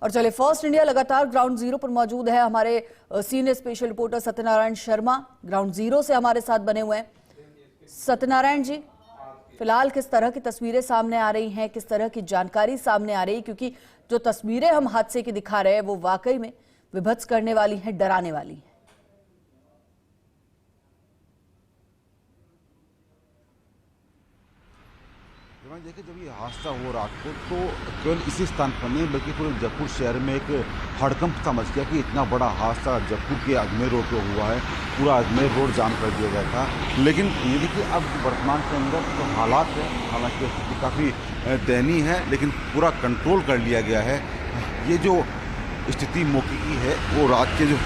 और चले first India लगातार ग्राउंड जीरो पर मौजूद है। हमारे senior special reporter Satyanarayan Sharma ground zero से हमारे साथ बने हुए हैं। सत्यनारायण जी, फिलहाल किस तरह की तस्वीरें सामने आ रही हैं, किस तरह की जानकारी सामने आ रही है, क्योंकि जो तस्वीरें हम हादसे की दिखा रहे हैं वो वाकई में विभत्स करने वाली हैं, डराने वाली हैं। देखिए, जब ये हादसा हो रात को तो केवल इसी स्थान पर नहीं बल्कि पूरे जयपुर शहर में एक हड़कंप सा मच गया कि इतना बड़ा हादसा जयपुर के अजमेर रोड पे हुआ है। पूरा अजमेर रोड जाम कर दिया गया था। लेकिन ये देखिए, अब वर्तमान के अंदर जो हालात है, हालांकि स्थिति काफ़ी दयनीय है, लेकिन पूरा कंट्रोल कर लिया गया है। ये जो स्थिति मौके की है वो रात के जो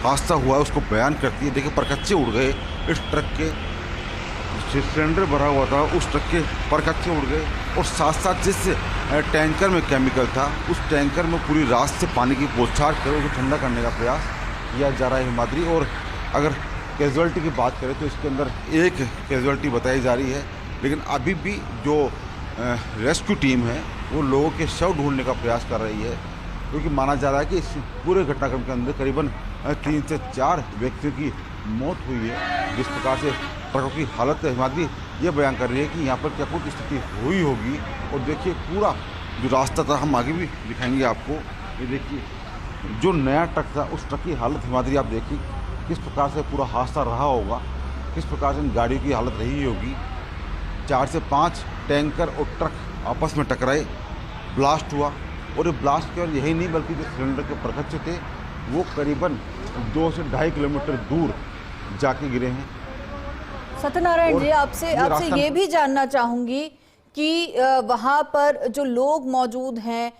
हादसा हुआ है उसको बयान करती है। देखिए, परकच्चे उड़ गए इस ट्रक के, सिलेंडर भरा हुआ था उस ट्रक के परकच्चे उड़ गए, और साथ साथ जिस टैंकर में केमिकल था उस टैंकर में पूरी रात से पानी की बौछार कर उसको ठंडा करने का प्रयास किया जा रहा है हिमाद्री। और अगर कैजुअल्टी की बात करें तो इसके अंदर एक कैजुअल्टी बताई जा रही है, लेकिन अभी भी जो रेस्क्यू टीम है वो लोगों के शव ढूंढने का प्रयास कर रही है, क्योंकि माना जा रहा है कि इस पूरे घटनाक्रम के अंदर करीबन 3 से 4 व्यक्तियों की मौत हुई है। जिस प्रकार से ट्रकों की हालत हिमाद्री ये बयान कर रही है कि यहाँ पर क्या कुछ स्थिति हुई होगी। और देखिए, पूरा जो रास्ता था हम आगे भी दिखाएंगे आपको। ये देखिए, जो नया ट्रक था उस ट्रक की हालत हिमाद्री आप देखिए किस प्रकार से पूरा हादसा रहा होगा, किस प्रकार से इन गाड़ियों की हालत रही होगी। 4 से 5 टैंकर और ट्रक आपस में टकराए, ब्लास्ट हुआ, और ये ब्लास्ट केवल यही नहीं बल्कि जो सिलेंडर के परकच्चे थे वो करीबन 2 से 2.5 किलोमीटर दूर जाके गिरे हैं। सत्यनारायण जी, आपसे ये भी जानना चाहूंगी कि वहां पर जो लोग मौजूद हैं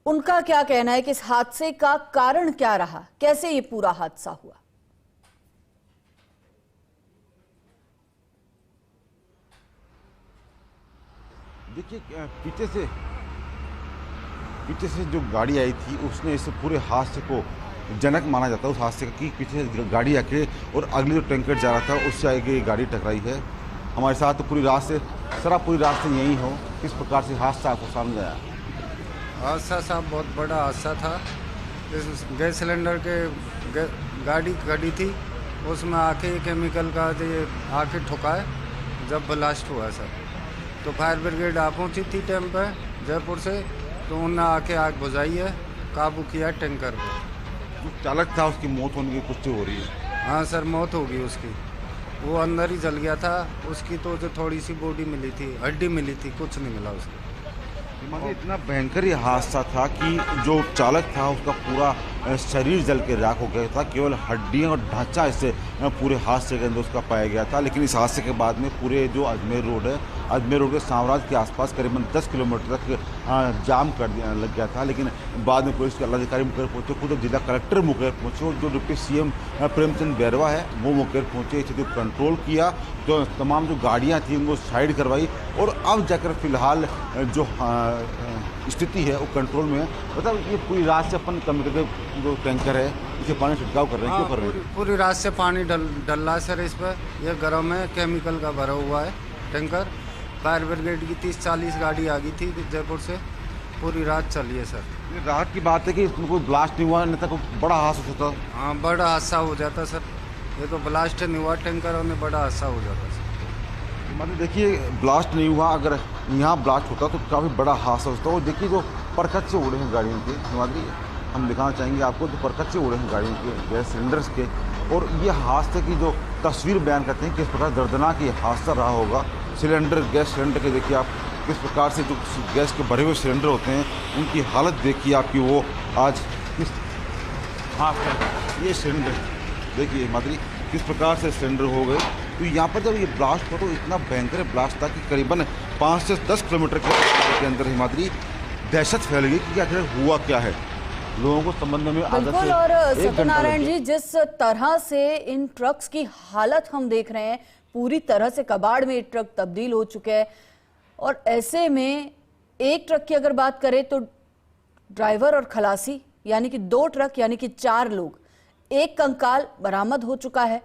उनका क्या कहना है कि इस हादसे का कारण क्या रहा, कैसे ये पूरा हादसा हुआ? देखिए, पीछे से जो गाड़ी आई थी उसने इस पूरे हादसे को जनक माना जाता है। उस हादसे का कि पीछे गाड़ी आके और अगले जो टैंकर जा रहा था उससे आगे गाड़ी टकराई है। हमारे साथ तो पूरी रात से यही हो, किस प्रकार से हादसा आपको सामने आया? हादसा साहब बहुत बड़ा हादसा था। इस गैस सिलेंडर के गाड़ी खड़ी थी, उसमें आके केमिकल का ये आके ठुका है जब ब्लास्ट हुआ सर। तो फायर ब्रिगेड आ पहुँची थी टाइम पे जयपुर से, तो उन्होंने आके आग बुझाई है, काबू किया टैंकर को। जो चालक था उसकी मौत होने की पुष्टि हो रही है? हाँ सर, मौत होगी उसकी। वो अंदर ही जल गया था। उसकी तो जो थोड़ी सी बॉडी मिली थी, हड्डी मिली थी, कुछ नहीं मिला उसको। इतना भयंकर ये हादसा था कि जो चालक था उसका पूरा शरीर जल के राख हो गया था। केवल हड्डियां और ढांचा इससे पूरे हादसे के अंदर उसका पाया गया था। लेकिन इस हादसे के बाद में पूरे जो अजमेर रोड है, अजमेर रोड के साम्राज्य के आसपास करीबन 10 किलोमीटर तक जाम कर लग गया था। लेकिन बाद में पुलिस के अधिकारी मुकेर पहुँचे, खुद जिला कलेक्टर मुकेर पहुँचे, और जो डिप्टी CM प्रेमचंद बैरवा है वो मुकेर पहुँचे, स्थिति को कंट्रोल किया, तो तमाम जो गाड़ियाँ थी उनको साइड करवाई, और अब जाकर फिलहाल जो स्थिति है वो कंट्रोल में है। मतलब ये पूरी रात से अपन केमिकल जो टैंकर है इसे पानी छिड़काव कर रहे हैं, क्यों कर रहे हैं? पूरी रात से पानी डल रहा है सर इस पर। यह गर्म है, केमिकल का भरा हुआ है टैंकर। फायर ब्रिगेड की 30-40 गाड़ी आ गई थी जयपुर से, पूरी रात चली है सर। ये राहत की बात है कि इसमें कोई ब्लास्ट नहीं हुआ, नहीं तो बड़ा हादसा होता। हाँ, बड़ा हादसा हो जाता सर। ये तो ब्लास्ट नहीं हुआ, टैंकर में बड़ा हादसा हो जाता सर। मतलब देखिए, ब्लास्ट नहीं हुआ, अगर यहाँ ब्लास्ट होता तो काफ़ी बड़ा हादसा होता। और देखिए, जो परकच्चे उड़े हैं गाड़ियों के हिमाद्री, हम दिखाना चाहेंगे आपको, जो परकच्चे उड़े हैं गाड़ियों के, गैस सिलेंडर्स के, और ये हादसे की जो तस्वीर बयान करते हैं किस प्रकार दर्दनाक ये हादसा रहा होगा। गैस सिलेंडर के देखिए आप किस प्रकार से जो गैस के भरे हुए सिलेंडर होते हैं उनकी हालत देखिए आपकी, वो आज किस ये सिलेंडर देखिए हिमाद्री किस प्रकार से सिलेंडर हो गए। तो यहाँ पर जब ये ब्लास्ट हुआ तो इतना भयंकर ब्लास्ट था कि करीबन 5 से 10 किलोमीटर के अंदर हिमाद्री दहशत फैल गई कि आखिर हुआ क्या है। लोगों को समझने में बिल्कुल। और सत्यनारायण जी, जिस तरह से इन ट्रक्स की हालत हम देख रहे हैं, पूरी तरह से कबाड़ में ट्रक तब्दील हो चुके हैं, और ऐसे में एक ट्रक की अगर बात करें तो ड्राइवर और खलासी यानी कि 2 ट्रक यानी कि 4 लोग, एक कंकाल बरामद हो चुका है,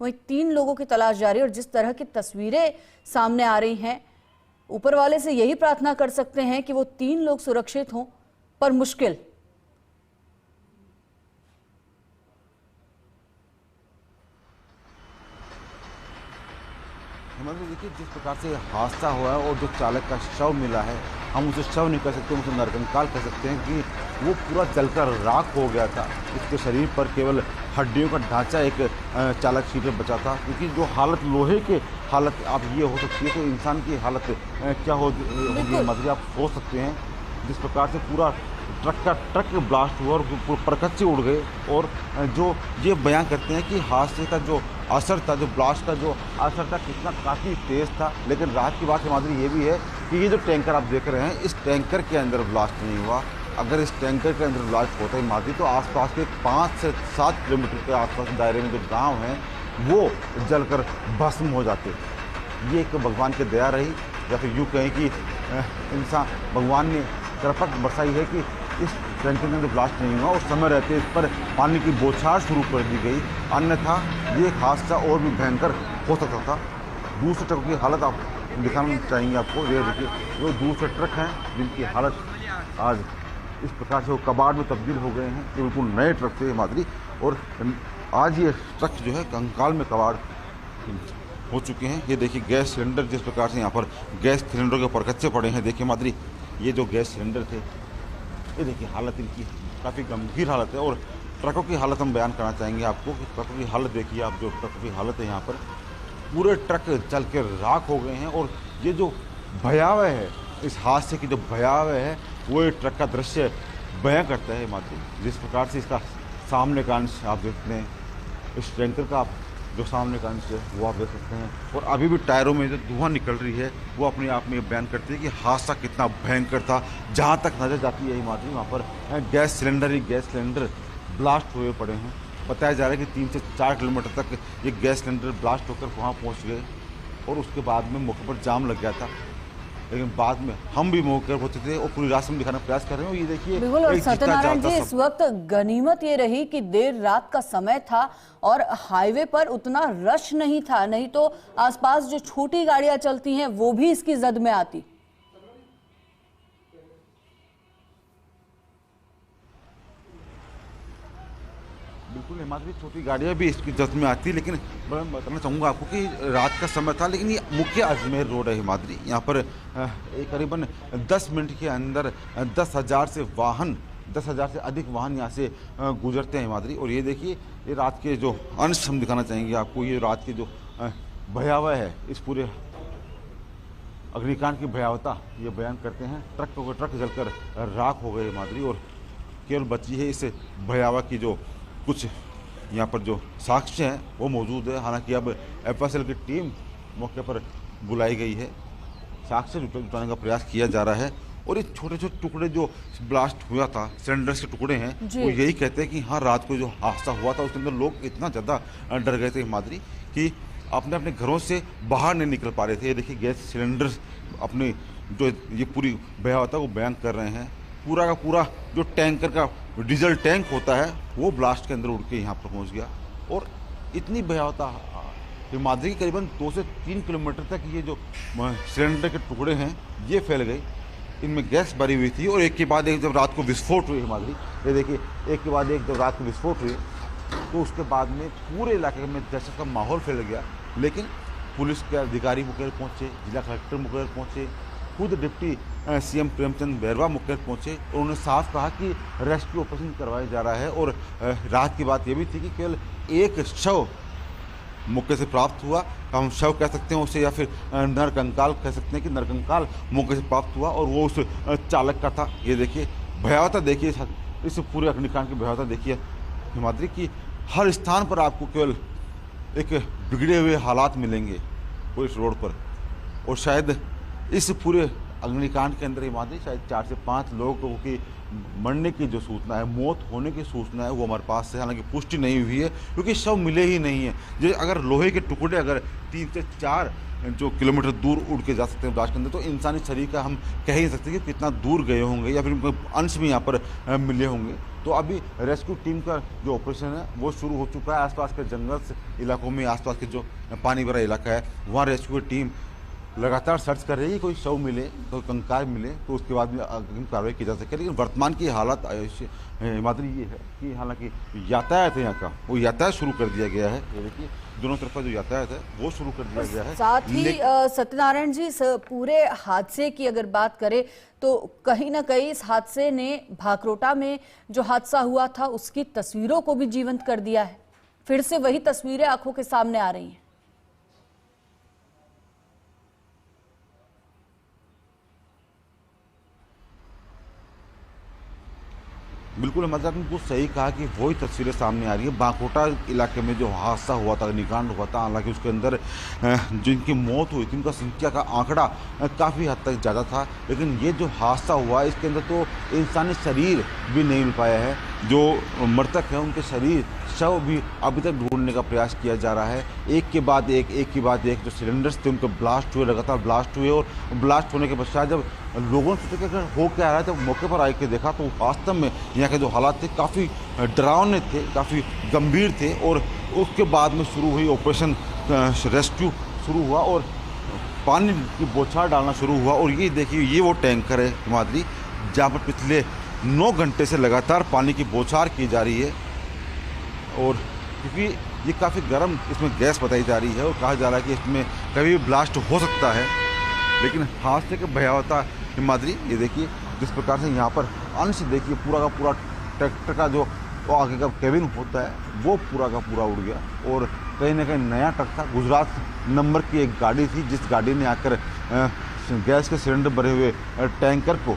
वहीं 3 लोगों की तलाश जारी है। और जिस तरह की तस्वीरें सामने आ रही हैं, ऊपर वाले से यही प्रार्थना कर सकते हैं कि वो 3 लोग सुरक्षित हों, पर मुश्किल मतलब देखिए जिस प्रकार से हादसा हुआ है और जो चालक का शव मिला है, हम उसे शव नहीं कह सकते, हम उसे नरकंकाल कह सकते हैं कि वो पूरा जलकर राख हो गया था। इसके शरीर पर केवल हड्डियों का ढांचा एक चालक सीट में बचा था, क्योंकि जो हालत लोहे की हालत आप ये हो सकती है तो इंसान की हालत क्या होगी मतलब आप सोच सकते हैं। जिस प्रकार से पूरा ट्रक ब्लास्ट हुआ और पूरे परकच्चे उड़ गए। और जो ये बयान करते हैं कि हादसे का जो असर था, जो ब्लास्ट का जो असर था कितना काफ़ी तेज़ था। लेकिन राहत की बात हिमाद्री ये भी है कि ये जो टैंकर आप देख रहे हैं, इस टैंकर के अंदर ब्लास्ट नहीं हुआ। अगर इस टैंकर के अंदर ब्लास्ट होता हिमाद्री तो आसपास के 5 से 7 किलोमीटर के आसपास दायरे में जो गाँव हैं वो जलकर भस्म हो जाते। ये एक भगवान की दया रही, या फिर यूँ कहें कि इंसान भगवान ने कृपा बरसाई है कि इस टैंकर के अंदर ब्लास्ट नहीं हुआ और समय रहते इस पर पानी की बौछार शुरू कर दी गई। अन्यथा ये हादसा और भी भयंकर हो सकता था। दूसरे ट्रक की हालत आप दिखाना चाहेंगे आपको, ये देखिए वो दूसरे ट्रक हैं जिनकी हालत आज इस प्रकार से वो कबाड़ में तब्दील हो गए हैं। ये बिल्कुल नए ट्रक थे हिमाद्री, और आज ये ट्रक जो है कंकाल में कबाड़ हो चुके हैं। ये देखिए गैस सिलेंडर जिस प्रकार से यहाँ पर गैस सिलेंडर के ऊपर कच्चे पड़े हैं। देखिए हिमाद्री ये जो गैस सिलेंडर थे, ये देखिए हालत इनकी काफ़ी गंभीर हालत है। और ट्रकों की हालत हम बयान करना चाहेंगे आपको कि ट्रकों की हालत देखिए आप, जो ट्रकों की हालत है यहाँ पर पूरे ट्रक जल के राख हो गए हैं। और ये जो भयावह है, इस हादसे की जो भयावह है वो ये ट्रक का दृश्य बयां करता है हिमाद्री। जिस प्रकार से इसका सामने का अंश आप देखते हैं, इस टैंकर का आप जो सामने का अंश है वो आप देख सकते हैं। और अभी भी टायरों में जो धुआं निकल रही है वो अपने आप में बयान करती है कि हादसा कितना भयंकर था। जहाँ तक नज़र जाती है हिमाद्री वहाँ पर गैस सिलेंडर ब्लास्ट हुए पड़े हैं। बताया जा रहा है कि 3 से 4 किलोमीटर तक ये गैस सिलेंडर ब्लास्ट होकर वहाँ पहुँच गए और उसके बाद में मौके पर जाम लग गया था। लेकिन बाद में हम भी मौके पर पहुंचे थे और पूरी रात में दिखाने का प्रयास कर रहे हैं। ये देखिए बिल्कुल। और सत्यनारायण जी, इस वक्त गनीमत ये रही कि देर रात का समय था और हाईवे पर उतना रश नहीं था, नहीं तो आसपास जो छोटी गाड़ियां चलती हैं वो भी इसकी जद में आती। बिल्कुल हिमाद्री, छोटी गाड़ियाँ भी इसकी जद में आती, लेकिन मैं बताना चाहूँगा आपको कि रात का समय था। लेकिन ये मुख्य अजमेर रोड है हिमाद्री, यहाँ पर करीबन 10 मिनट के अंदर 10,000 से अधिक वाहन यहाँ से गुजरते हैं हिमाद्री। और ये देखिए ये रात के जो अंश हम दिखाना चाहेंगे आपको, ये रात के जो भयावह है, इस पूरे अग्निकांड की भयावहता ये बयान करते हैं। ट्रक जलकर राख हो गए हिमाद्री, और केवल बची है इस भयावह की जो कुछ यहाँ पर जो साक्ष्य हैं वो मौजूद है। हालांकि अब एफएसएल की टीम मौके पर बुलाई गई है, साक्ष्य जुटाने का प्रयास किया जा रहा है। और ये छोटे छोटे टुकड़े जो ब्लास्ट हुआ था, सिलेंडर्स के टुकड़े हैं, वो यही कहते हैं कि हाँ रात को जो हादसा हुआ था उसके अंदर लोग इतना ज़्यादा डर गए थे हिमाद्री कि अपने अपने घरों से बाहर नहीं निकल पा रहे थे। ये देखिए गैस सिलेंडर्स अपने जो ये पूरी भयावहता को बयान कर रहे हैं। पूरा का पूरा जो टैंकर का डीजल टैंक होता है वो ब्लास्ट के अंदर उड़ के यहाँ पर पहुँच गया। और इतनी भयावहता हिमाद्री की करीबन 2 से 3 किलोमीटर तक ये जो सिलेंडर के टुकड़े हैं ये फैल गए, इनमें गैस भरी हुई थी। और एक के बाद एक जब रात को विस्फोट हुए हिमाद्री, ये देखिए एक के बाद एक जब रात को विस्फोट हुए तो उसके बाद में पूरे इलाके में दहशत का माहौल फैल गया। लेकिन पुलिस के अधिकारी मुकेर पहुँचे, जिला कलेक्टर मुकेर पहुँचे, खुद डिप्टी सीएम प्रेमचंद बैरवा मुकेर पहुँचे और उन्होंने साफ कहा कि रेस्क्यू ऑपरेशन करवाया जा रहा है। और रात की बात ये भी थी कि केवल एक शव मौके से प्राप्त हुआ, हम शव कह सकते हैं उसे या फिर नरकंकाल कह सकते हैं कि नरकंकाल मौके से प्राप्त हुआ और वो उस चालक का था। ये देखिए भयावहता, देखिए इस पूरे अग्निकांड की भयावहता देखिए हिमाद्री की हर स्थान पर आपको केवल एक बिगड़े हुए हालात मिलेंगे पुलिस रोड पर। और शायद इस पूरे अग्निकांड के अंदर हिमाद्री शायद 4 से 5 लोगों की मरने की जो सूचना है, मौत होने की सूचना है वो हमारे पास है। हालांकि पुष्टि नहीं हुई है क्योंकि शव मिले ही नहीं है। जो अगर लोहे के टुकड़े अगर 3 से 4 जो किलोमीटर दूर उड़ के जा सकते हैं ब्लास्ट के अंदर, तो इंसानी शरीर का हम कह ही नहीं सकते कि कितना दूर गए होंगे या फिर अंश भी यहाँ पर मिले होंगे। तो अभी रेस्क्यू टीम का जो ऑपरेशन है वो शुरू हो चुका है। आसपास के जंगल इलाकों में, आसपास के जो पानी भरा इलाका है वहाँ रेस्क्यू टीम लगातार सर्च कर रही है, कोई शव मिले, कोई कंकाल मिले तो उसके बाद में अग्रिम कार्रवाई की जा सके। लेकिन वर्तमान की हालत हिमाद्री ये है कि हालांकि यातायात है यहाँ का, वो यातायात शुरू कर दिया गया है। ये देखिए दोनों तरफ का जो यातायात है वो शुरू कर दिया गया है। साथ ही सत्यनारायण जी, इस पूरे हादसे की अगर बात करें तो कहीं ना कहीं इस हादसे ने भाकरोटा में जो हादसा हुआ था उसकी तस्वीरों को भी जीवंत कर दिया है। फिर से वही तस्वीरें आंखों के सामने आ रही हैं। बिल्कुल मतलब आपने कुछ सही कहा कि वही तस्वीरें सामने आ रही है। बांकोटा इलाके में जो हादसा हुआ था, अग्निकांड हुआ था, हालांकि उसके अंदर जिनकी मौत हुई थी उनका संख्या का आंकड़ा काफ़ी हद तक ज़्यादा था। लेकिन ये जो हादसा हुआ इसके अंदर तो इंसानी शरीर भी नहीं मिल पाया है। जो मृतक है उनके शरीर शव भी अभी तक ढूंढने का प्रयास किया जा रहा है। एक के बाद एक जो सिलेंडर्स थे उनके ब्लास्ट हुए, लगातार ब्लास्ट हुए। और ब्लास्ट होने के पश्चात जब लोगों ने सोचा कि अगर हो क्या रहा है, जब मौके पर आके देखा तो वास्तव में यहाँ के जो हालात थे काफ़ी डरावने थे, काफ़ी गंभीर थे। और उसके बाद में शुरू हुई ऑपरेशन रेस्क्यू शुरू हुआ और पानी की बौछार डालना शुरू हुआ। और ये देखिए ये वो टैंकर है हिमाद्री जहाँ पर पिछले 9 घंटे से लगातार पानी की बौछार की जा रही है। और क्योंकि ये काफ़ी गर्म इसमें गैस बताई जा रही है और कहा जा रहा है कि इसमें कभी भी ब्लास्ट हो सकता है। लेकिन हादसे की भयावहता हिमाद्री ये देखिए जिस प्रकार से यहाँ पर अंश देखिए पूरा का पूरा ट्रैक्टर का जो आगे का केबिन होता है वो पूरा का पूरा उड़ गया। और कहीं ना कहीं नया ट्रक था, गुजरात नंबर की एक गाड़ी थी जिस गाड़ी ने आकर गैस के सिलेंडर भरे हुए टैंकर को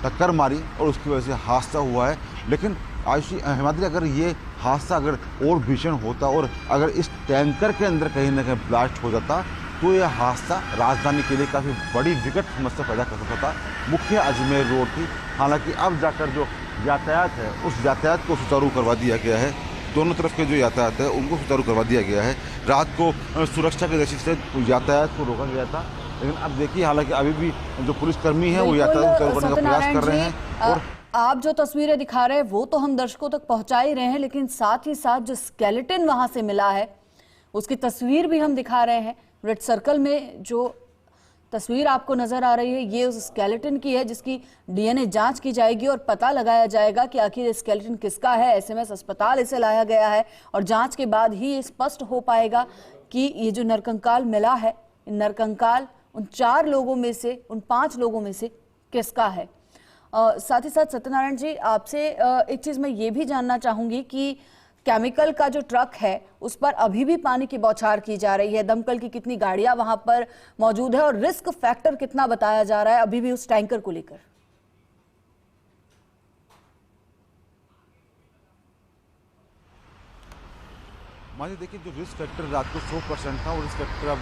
टक्कर मारी और उसकी वजह से हादसा हुआ है। लेकिन आयुषी हिमाद्री अगर ये हादसा अगर और भीषण होता और अगर इस टैंकर के अंदर कहीं ना कहीं ब्लास्ट हो जाता तो यह हादसा राजधानी के लिए काफ़ी बड़ी विकट समस्या पैदा कर सकता था। मुख्य अजमेर रोड थी, हालांकि अब जाकर जो यातायात है उस यातायात को सुचारू करवा दिया गया है। दोनों तरफ के जो यातायात है उनको सुचारू करवा दिया गया है। रात को सुरक्षा की दृष्टि से यातायात को रोका गया था, लेकिन अब देखिए हालांकि अभी भी जो पुलिसकर्मी हैं वो यातायात सुचारू करने का प्रयास कर रहे हैं। और आप जो तस्वीरें दिखा रहे हैं वो तो हम दर्शकों तक पहुंचा ही रहे हैं, लेकिन साथ ही साथ जो स्केलेटन वहां से मिला है उसकी तस्वीर भी हम दिखा रहे हैं। रेड सर्कल में जो तस्वीर आपको नजर आ रही है ये उस स्केलेटन की है जिसकी डीएनए जांच की जाएगी और पता लगाया जाएगा कि आखिर स्केलेटन किसका है। एसएमएस अस्पताल इसे लाया गया है और जांच के बाद ही ये स्पष्ट हो पाएगा कि ये जो नरकंकाल मिला है, नरकंकाल उन 4 लोगों में से, उन 5 लोगों में से किसका है। साथ ही साथ सत्यनारायण जी आपसे एक चीज मैं ये भी जानना चाहूंगी कि केमिकल का जो ट्रक है उस पर अभी भी पानी की बौछार की जा रही है। दमकल की कितनी गाड़ियां वहां पर मौजूद है और रिस्क फैक्टर कितना बताया जा रहा है अभी भी उस टैंकर को लेकर? मानिए देखिए जो रिस्क फैक्टर रात को 100% था और रिस्क फैक्टर अब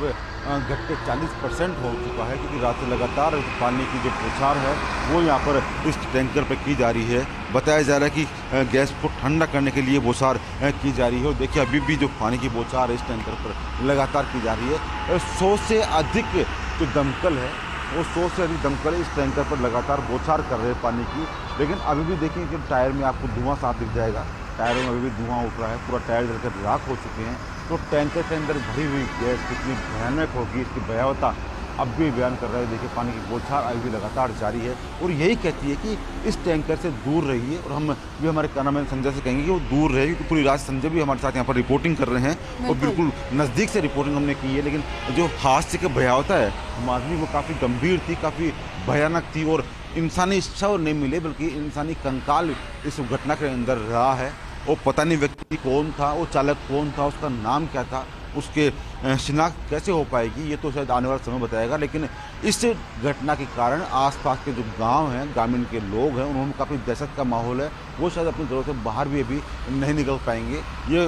घट के 40% हो चुका है, क्योंकि रात से लगातार पानी की जो बौछार है वो यहाँ पर इस टैंकर पर की जा रही है। बताया जा रहा है कि गैस को ठंडा करने के लिए बौछार की जा रही है। और देखिए अभी भी जो पानी की बौछार है इस टैंकर पर लगातार की जा रही है। 100 से अधिक जो दमकल है वो 100 से अधिक दमकल इस टैंकर पर लगातार बौछार कर रहे हैं पानी की। लेकिन अभी भी देखिए कि टायर में आपको धुआं साफ दिख जाएगा, टायरों में अभी भी धुआं उठ रहा है, पूरा टायर जलकर राख हो चुके हैं। तो टैंकर के अंदर भरी हुई गैस कितनी भयानक होगी इसकी भयावहता अब भी बयान कर रहे हैं। देखिए पानी की बौछार अभी भी लगातार जारी है और यही कहती है कि इस टैंकर से दूर रहिए। और हम भी हमारे कैमरामैन संजय से कहेंगे कि वो दूर रहे, क्योंकि पूरी रात संजय भी हमारे साथ यहाँ पर रिपोर्टिंग कर रहे हैं और बिल्कुल नज़दीक से रिपोर्टिंग हमने की है। लेकिन जो हादसे की भयावहता है हमारी वो काफ़ी गंभीर थी, काफ़ी भयानक थी। और इंसानी शव नहीं मिले बल्कि इंसानी कंकाल इस घटना के अंदर रहा है। वो पता नहीं व्यक्ति कौन था, वो चालक कौन था, उसका नाम क्या था, उसके शिनाख्त कैसे हो पाएगी ये तो शायद आने वाला समय बताएगा। लेकिन इस घटना के कारण आसपास के जो गांव हैं, ग्रामीण के लोग हैं, उन्होंने काफ़ी दहशत का माहौल है, वो शायद अपनी घरों से बाहर भी अभी नहीं निकल पाएंगे। ये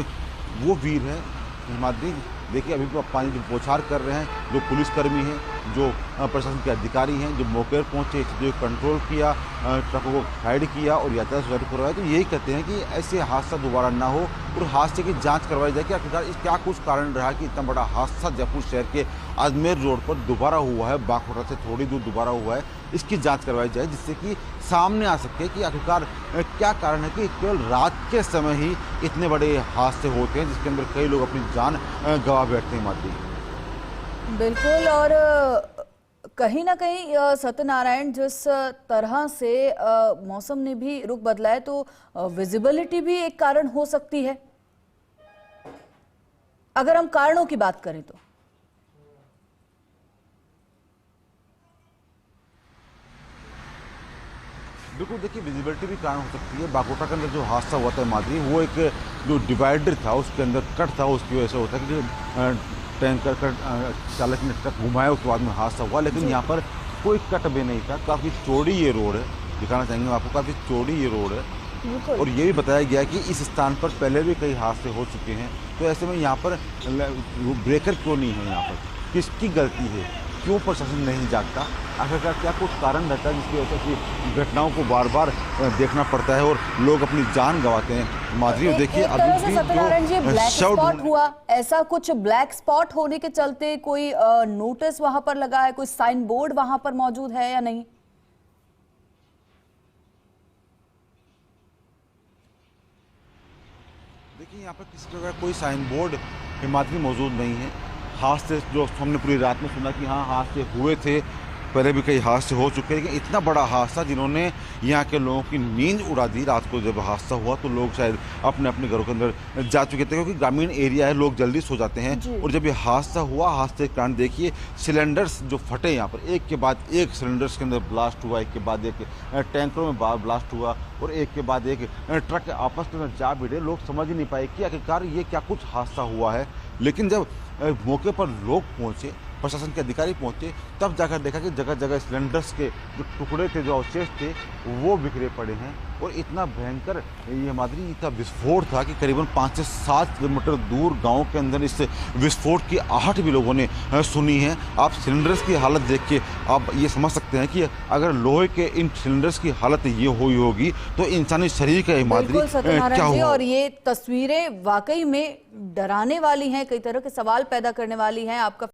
वो वीर है हिमाद्री, देखिए अभी भी पानी की बौछार कर रहे हैं। जो पुलिसकर्मी हैं, जो प्रशासन के अधिकारी हैं, जो मौके पर पहुँचे, जो कंट्रोल किया, ट्रकों को गाइड किया और यातायात सुचारू करवाया, तो यही कहते हैं कि ऐसे हादसा दोबारा ना हो और हादसे की जांच करवाई जाए कि आखिरकार इस क्या कुछ कारण रहा कि इतना बड़ा हादसा जयपुर शहर के अजमेर रोड पर दोबारा हुआ है, बागकोटा से थोड़ी दूर दोबारा हुआ है। इसकी जांच करवाई जाए जिससे कि सामने आ सके कि आखिरकार क्या कारण है कि केवल रात के समय ही इतने बड़े हादसे होते हैं जिसके अंदर कई लोग अपनी जान गंवा बैठते हैं। माती बिल्कुल, और कहीं ना कहीं सत्यनारायण, जिस तरह से मौसम ने भी रुख बदला है, तो विजिबिलिटी भी एक कारण हो सकती है, अगर हम कारणों की बात करें तो। बिल्कुल, देखिए विजिबिलिटी भी कारण हो सकती है। बागोटा के अंदर जो हादसा हुआ था मादरी, वो एक जो डिवाइडर था उसके अंदर कट था, उसकी वजह से होता है कि टैंकर का चालक ने ट्रक घुमाया, उसके बाद में हादसा हुआ। लेकिन यहाँ पर कोई कट भी नहीं था, काफ़ी चौड़ी ये रोड है, दिखाना चाहेंगे आपको, काफ़ी चौड़ी ये रोड है। और ये भी बताया गया कि इस स्थान पर पहले भी कई हादसे हो चुके हैं, तो ऐसे में यहाँ पर ब्रेकर क्यों नहीं है, यहाँ पर किसकी गलती है, क्यों प्रशासन नहीं जागता, आखिरकार क्या कुछ कारण रहता है जिसकी वजह से घटनाओं को बार बार देखना पड़ता है और लोग अपनी जान गंवाते हैं। माधुरी, देखिए अभी भी सत्यनारायण जी, ब्लैक शव स्पॉट हुआ, ऐसा कुछ ब्लैक स्पॉट होने के चलते कोई नोटिस वहां पर लगा है, कोई साइन बोर्ड वहां पर मौजूद है या नहीं? देखिए यहाँ पर किसी प्रकार कोई साइन बोर्ड हिमाचली मौजूद नहीं है। हादसे जो हमने पूरी रात में सुना कि हाँ हादसे हुए थे, पहले भी कई हादसे हो चुके हैं, लेकिन इतना बड़ा हादसा जिन्होंने यहाँ के लोगों की नींद उड़ा दी। रात को जब हादसा हुआ तो लोग शायद अपने अपने घरों के अंदर जा चुके थे, क्योंकि ग्रामीण एरिया है, लोग जल्दी सो जाते हैं। और जब ये हादसा हुआ, हादसे के कारण देखिए सिलेंडर्स जो फटे, यहाँ पर एक के बाद एक सिलेंडर्स के अंदर ब्लास्ट हुआ, एक के बाद एक टैंकरों में ब्लास्ट हुआ और एक के बाद एक ट्रक आपस के अंदर जा भिड़े। लोग समझ ही नहीं पाए कि आखिरकार ये क्या कुछ हादसा हुआ है। लेकिन जब मौके पर लोग पहुँचे, प्रशासन के अधिकारी पहुंचे, तब जाकर देखा कि जगह जगह सिलेंडर्स के जो टुकड़े थे, जो अवशेष थे, वो बिखरे पड़े हैं। और इतना भयंकर ये मादरी का विस्फोट था कि करीबन 5 से 7 किलोमीटर दूर गांव के अंदर इस विस्फोट की आहट भी लोगों ने सुनी है। आप सिलेंडर्स की हालत देख के आप ये समझ सकते हैं कि अगर लोहे के इन सिलेंडर्स की हालत ये हुई होगी तो इंसानी शरीर का मादरी क्या होगा। और ये तस्वीरें वाकई में डराने वाली हैं, कई तरह के सवाल पैदा करने वाली हैं। आपका